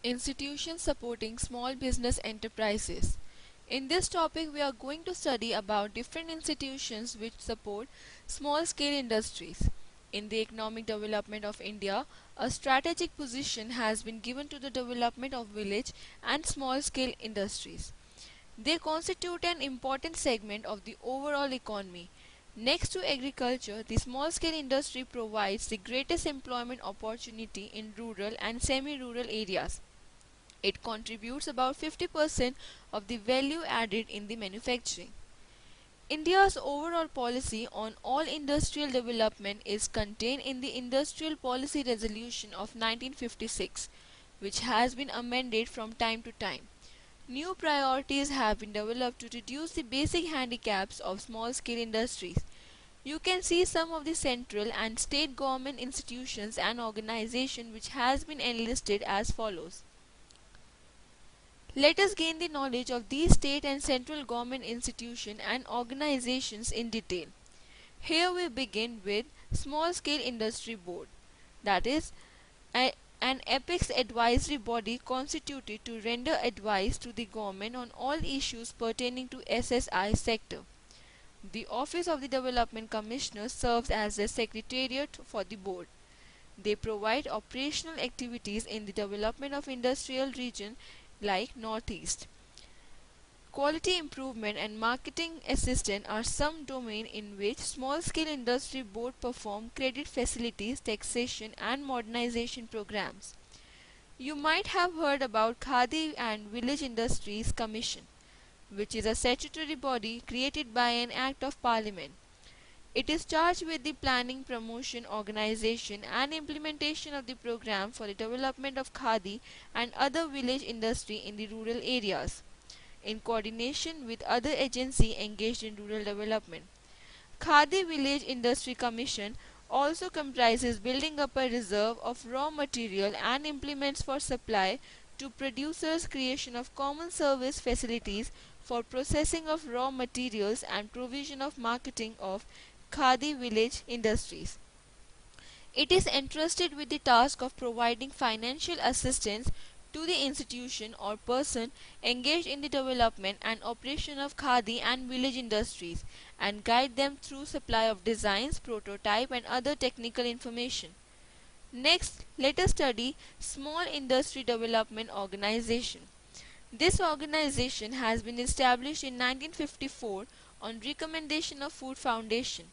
Institutions supporting small business enterprises. In this topic, we are going to study about different institutions which support small scale industries. In the economic development of India, a strategic position has been given to the development of village and small scale industries. They constitute an important segment of the overall economy. Next to agriculture, the small scale industry provides the greatest employment opportunity in rural and semi rural areas. It contributes about 50% of the value added in the manufacturing. India's overall policy on all industrial development is contained in the Industrial Policy Resolution of 1956, which has been amended from time to time. New priorities have been developed to reduce the basic handicaps of small scale industries. You can see some of the central and state government institutions and organizations which has been enlisted as follows. Let us gain the knowledge of these state and central government institutions and organizations in detail. Here we begin with Small Scale Industry Board, that is, a, an apex advisory body constituted to render advice to the government on all issues pertaining to SSI sector. The Office of the Development Commissioner serves as the secretariat for the board. They provide operational activities in the development of industrial region like Northeast. Quality improvement and marketing assistance are some domain in which small scale industry board perform credit facilities, taxation and modernization programs. You might have heard about Khadi and Village Industries Commission, which is a statutory body created by an act of parliament. It is charged with the planning, promotion, organization, and implementation of the program for the development of khadi and other village industry in the rural areas, in coordination with other agencies engaged in rural development. Khadi Village Industry Commission also comprises building up a reserve of raw material and implements for supply to producers, creation of common service facilities for processing of raw materials and provision of marketing of Khadi village industries. It is entrusted with the task of providing financial assistance to the institution or person engaged in the development and operation of khadi and village industries and guide them through supply of designs, prototype and other technical information. Next, let us study Small Industry Development Organization. This organization has been established in 1954 on recommendation of Food Foundation.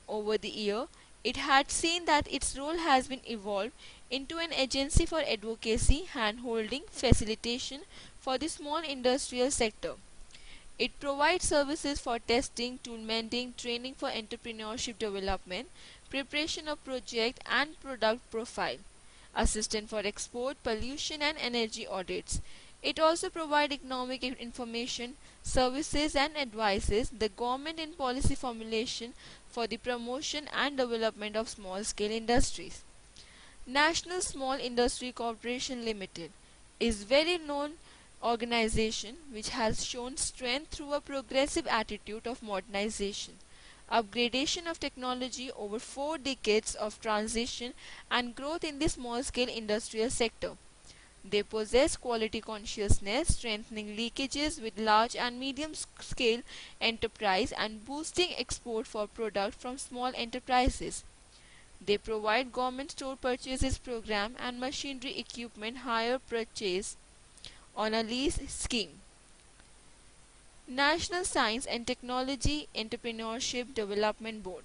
Over the year, it had seen that its role has been evolved into an agency for advocacy, hand-holding, facilitation for the small industrial sector. It provides services for testing, tool mending, training for entrepreneurship development, preparation of project and product profile, assistance for export, pollution and energy audits. It also provides economic information, services and advises the government in policy formulation for the promotion and development of small scale industries. National Small Industry Corporation Limited is very known organization which has shown strength through a progressive attitude of modernization, upgradation of technology over 4 decades of transition and growth in the small scale industrial sector. They possess quality consciousness, strengthening leakages with large and medium scale enterprise and boosting export for product from small enterprises. They provide government store purchases program and machinery equipment hire purchase on a lease scheme. National Science and Technology Entrepreneurship Development Board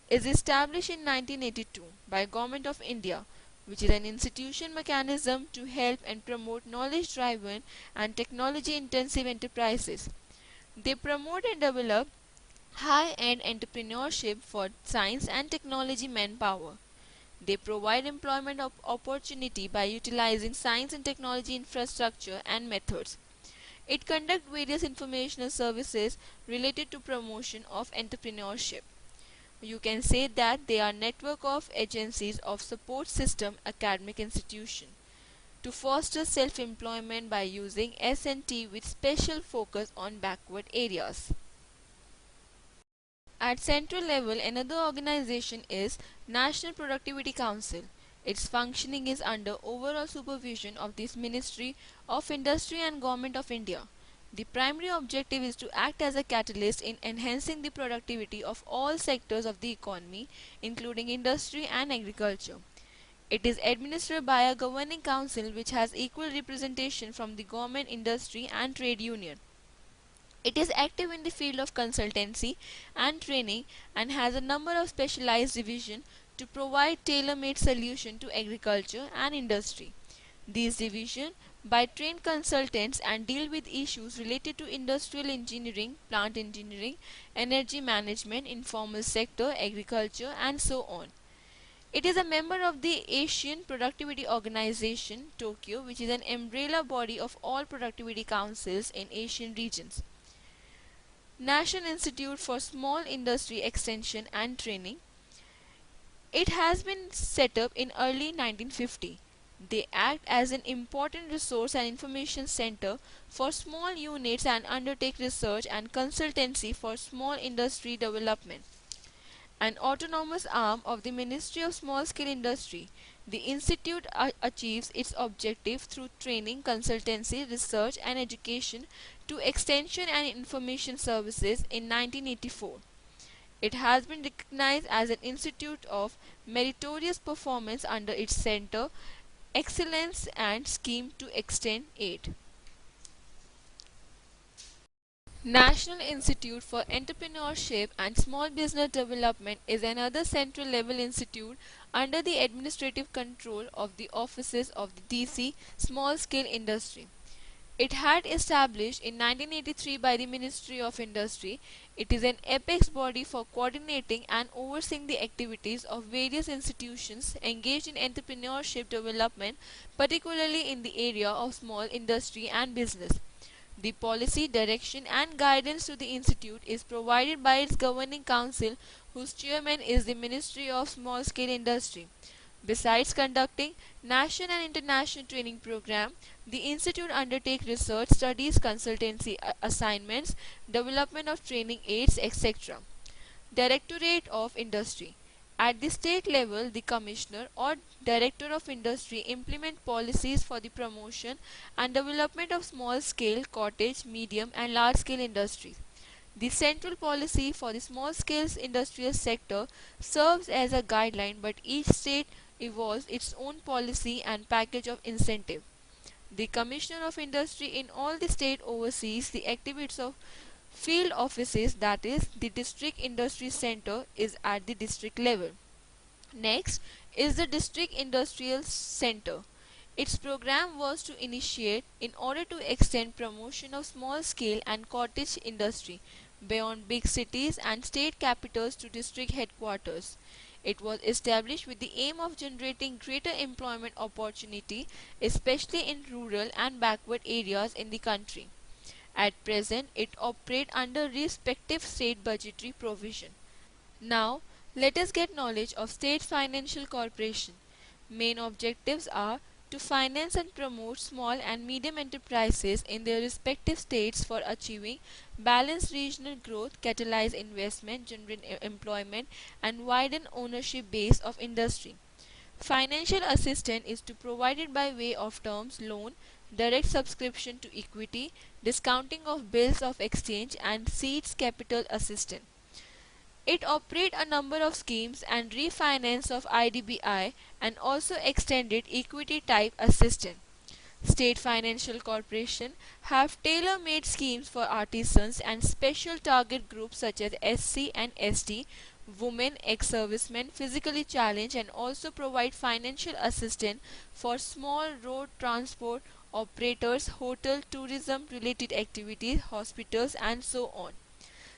is established in 1982 by Government of India, which is an institution mechanism to help and promote knowledge driven and technology intensive enterprises. They promote and develop high end entrepreneurship for science and technology manpower. They provide employment opportunity by utilizing science and technology infrastructure and methods. It conducts various informational services related to promotion of entrepreneurship. You can say that they are network of agencies of support system academic institution to foster self-employment by using S&T with special focus on backward areas. At central level, another organization is National Productivity Council. Its functioning is under overall supervision of this Ministry of Industry and Government of India. The primary objective is to act as a catalyst in enhancing the productivity of all sectors of the economy, including industry and agriculture. It is administered by a governing council which has equal representation from the government, industry, and trade union. It is active in the field of consultancy and training and has a number of specialized divisions to provide tailor-made solutions to agriculture and industry. These divisions by trained consultants and deal with issues related to industrial engineering, plant engineering, energy management, informal sector, agriculture, and so on. It is a member of the Asian Productivity Organization, Tokyo, which is an umbrella body of all productivity councils in Asian regions. National Institute for Small Industry Extension and Training. It has been set up in early 1950. They act as an important resource and information center for small units and undertake research and consultancy for small industry development. An autonomous arm of the Ministry of Small Scale Industry, the institute achieves its objective through training, consultancy, research, and education to extension and information services in 1984. It has been recognized as an institute of meritorious performance under its Center Excellence and Scheme to Extend Aid. National Institute for Entrepreneurship and Small Business Development is another central level institute under the administrative control of the offices of the DC Small Scale Industry. It had established in 1983 by the Ministry of Industry. It is an apex body for coordinating and overseeing the activities of various institutions engaged in entrepreneurship development, particularly in the area of small industry and business. The policy, direction, and guidance to the institute is provided by its governing council, whose chairman is the Ministry of Small Scale Industry. Besides conducting national and international training program, the institute undertakes research, studies, consultancy assignments, development of training aids, etc. Directorate of Industry. At the state level, the Commissioner or Director of Industry implement policies for the promotion and development of small scale, cottage, medium, and large scale industries. The central policy for the small scale industrial sector serves as a guideline, but each state evolves its own policy and package of incentive. The Commissioner of Industry in all the state oversees the activities of field offices, that is, the district industry center is at the district level. Next is the district industrial center. Its program was to initiate in order to extend promotion of small scale and cottage industry beyond big cities and state capitals to district headquarters. It was established with the aim of generating greater employment opportunity, especially in rural and backward areas in the country. At present, it operates under respective state budgetary provision. Now, let us get knowledge of State Financial Corporation. Main objectives are to finance and promote small and medium enterprises in their respective states for achieving balanced regional growth, catalyze investment, generate employment, and widen ownership base of industry. Financial assistance is to provided by way of terms loan, direct subscription to equity, discounting of bills of exchange, and seeds capital assistance. It operates a number of schemes and refinance of IDBI and also extended equity type assistance. State Financial Corporation have tailor-made schemes for artisans and special target groups such as SC and ST, women, ex-servicemen, physically challenged, and also provide financial assistance for small road transport operators, hotel, tourism related activities, hospitals, and so on.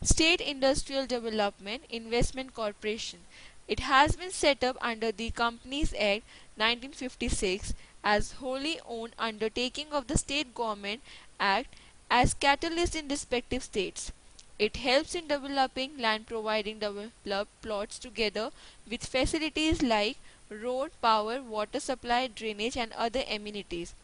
State Industrial Development Investment Corporation. It has been set up under the Companies Act 1956 as wholly owned undertaking of the state government act as catalyst in respective states. It helps in developing land, providing developed plots together with facilities like road, power, water supply, drainage, and other amenities.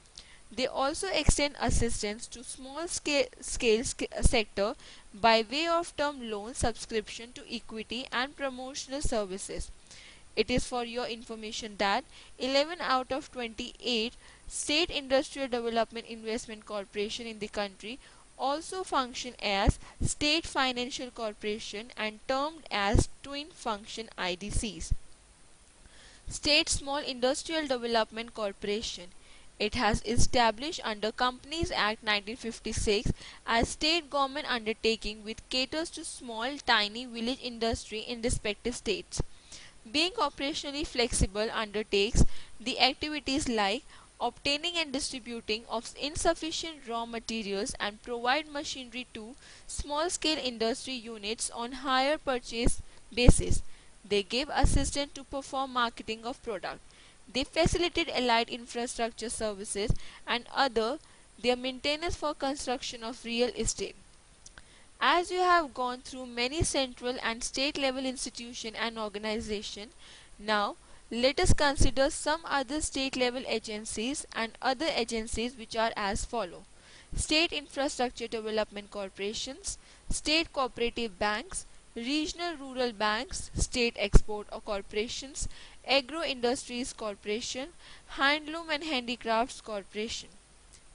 They also extend assistance to scale sector by way of term loan, subscription to equity, and promotional services. It is for your information that 11 out of 28 state industrial development investment corporation in the country also function as state financial corporation and termed as twin function IDCs. State Small Industrial Development Corporation. It has established under Companies Act 1956 as state government undertaking which caters to small tiny village industry in respective states. Being operationally flexible undertakes the activities like obtaining and distributing of insufficient raw materials and provide machinery to small scale industry units on hire purchase basis. They give assistance to perform marketing of product. They facilitate allied infrastructure services and other their maintenance for construction of real estate. As you have gone through many central and state level institution and organization, now let us consider some other state level agencies and other agencies which are as follow. State Infrastructure Development Corporations, State Cooperative Banks, Regional Rural Banks, State Export Corporations, Agro Industries Corporation, Handloom and Handicrafts Corporation.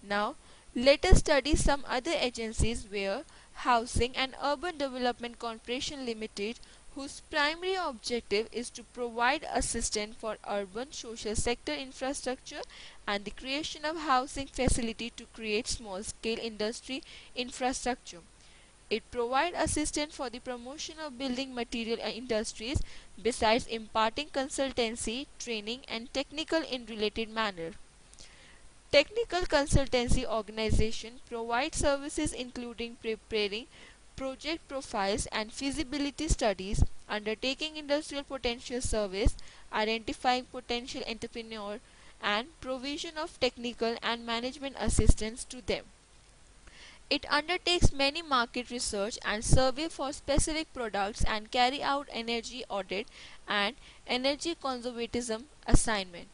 Now, let us study some other agencies where Housing and Urban Development Corporation Limited, whose primary objective is to provide assistance for urban social sector infrastructure and the creation of housing facility to create small scale industry infrastructure. It provides assistance for the promotion of building material industries besides imparting consultancy, training and technical in related manner. Technical consultancy organization provides services including preparing project profiles and feasibility studies, undertaking industrial potential surveys, identifying potential entrepreneur and provision of technical and management assistance to them. It undertakes many market research and survey for specific products and carry out energy audit and energy conservatism assignment.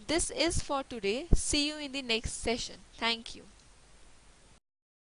This is for today. See you in the next session. Thank you.